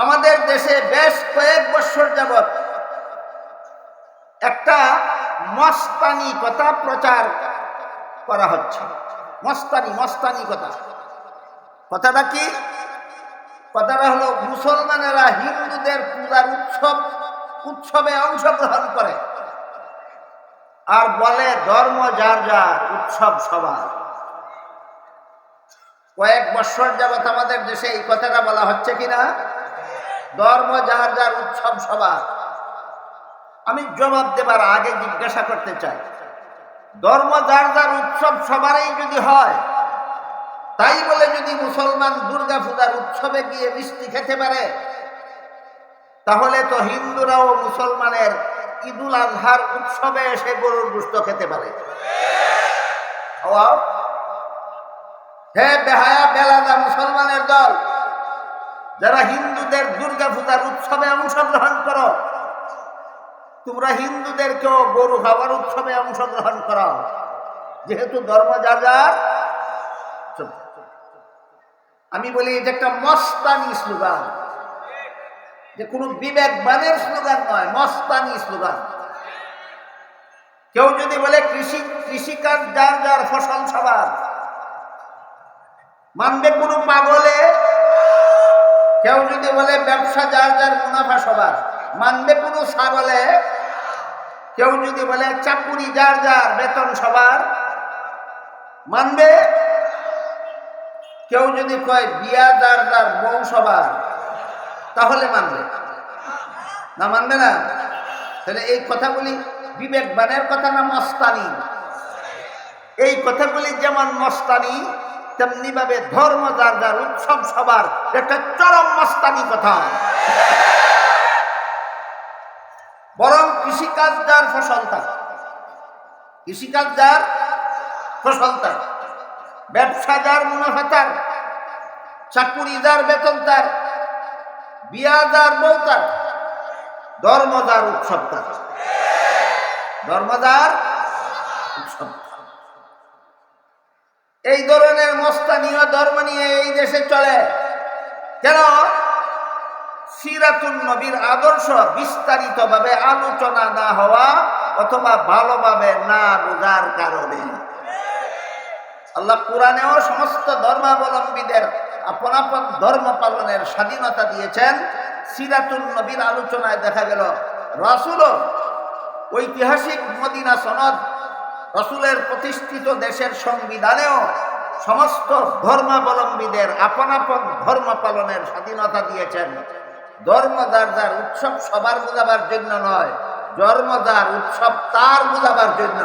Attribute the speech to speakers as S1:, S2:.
S1: আমাদের দেশে বেশ কয়েক বছর যাবৎ একটা মস্তানি কথা প্রচার করা হচ্ছে। মস্তানি মস্তানি কথা। কথাটা কি? কথাটা হলো মুসলমানেরা হিন্দুদের পূজার উৎসবে অংশগ্রহণ করে আর বলে ধর্ম যার যার, উৎসব সবার। কয়েক বছর যাবৎ আমাদের দেশে এই কথাটা বলা হচ্ছে কিনা? ধর্ম যার যার, উৎসব সবার। আমি জবাব দেবার আগে জিজ্ঞাসা করতে চাই, ধর্ম যার যার, উৎসব সবারই যদি হয়, তাই বলে যদি মুসলমান দুর্গা পূজার উৎসবে গিয়ে মিষ্টি খেতে পারে, তাহলে তো হিন্দুরাও মুসলমানের ঈদুল আজহার উৎসবে এসে গরুর গোশত খেতে পারে। হে বেহায়া বেলাদা মুসলমানের দল, যারা হিন্দুদের দুর্গা পূজার উৎসবে অংশগ্রহণ করো, তোমরা হিন্দুদেরকেও গরু খাবার উৎসবে অংশগ্রহণ করো, যেহেতু ধর্ম যার যার। আমি বলি এটা একটা মস্তানি স্লোগান, যে কোনো বিবেকবানের স্লোগান নয়, মস্তানি স্লোগান। কেউ যদি বলে কৃষিকাজ যার যার, ফসল সবার, মানবে কোনো পাগলে? কেউ যদি বলে ব্যবসা যার যার, মুনাফা সবার, মানবে কোনো ছাগলে? কেউ যদি বলে চাকুরি যার যার, বেতন সবার, মানবে? কেউ যদি কয় বিয়া যার যার, বউ সবার, তাহলে মানবে না? মানবে না? তাহলে এই কথাগুলি বিবেকবানের কথা না মস্তানি? এই কথাগুলি যেমন মস্তানি, তেমনি ভাবে ধর্ম যার যার, উৎসব সবার, একটা চরম মস্তানি কথা। বরং কৃষিকাজ যার, ফসল তার, কৃষিকাজ যার, ফসল তার, ব্যবসা যার, মুনাফা তার, চাকুরি যার, বেতন তার, বিয়া যার, বউ তার, ধর্ম যার, উৎসব তার। ধর্ম যার, উৎসব। এই ধরনের মস্তানীয় ধর্ম নিয়ে এই দেশে চলে কেন? সিরাতুন নবীর আদর্শ বিস্তারিতভাবে আলোচনা না হওয়া অথবা ভালোভাবে না বোঝার কারণে। আল্লাহ কুরআনেও সমস্ত ধর্মাবলম্বীদের আপন আপন ধর্ম পালনের স্বাধীনতা দিয়েছেন। সিরাতুন নবীর আলোচনায় দেখা গেল রাসূলও ঐতিহাসিক মদিনা সনদ, রাসূলের প্রতিষ্ঠিত দেশের সংবিধানেও সমস্ত ধর্মাবলম্বীদের আপন আপন ধর্ম পালনের স্বাধীনতা দিয়েছেন। ধর্ম যার যার, উৎসব সবার বোঝাবার জন্য নয়, ধর্ম যার, উৎসব তার বোঝাবার জন্য।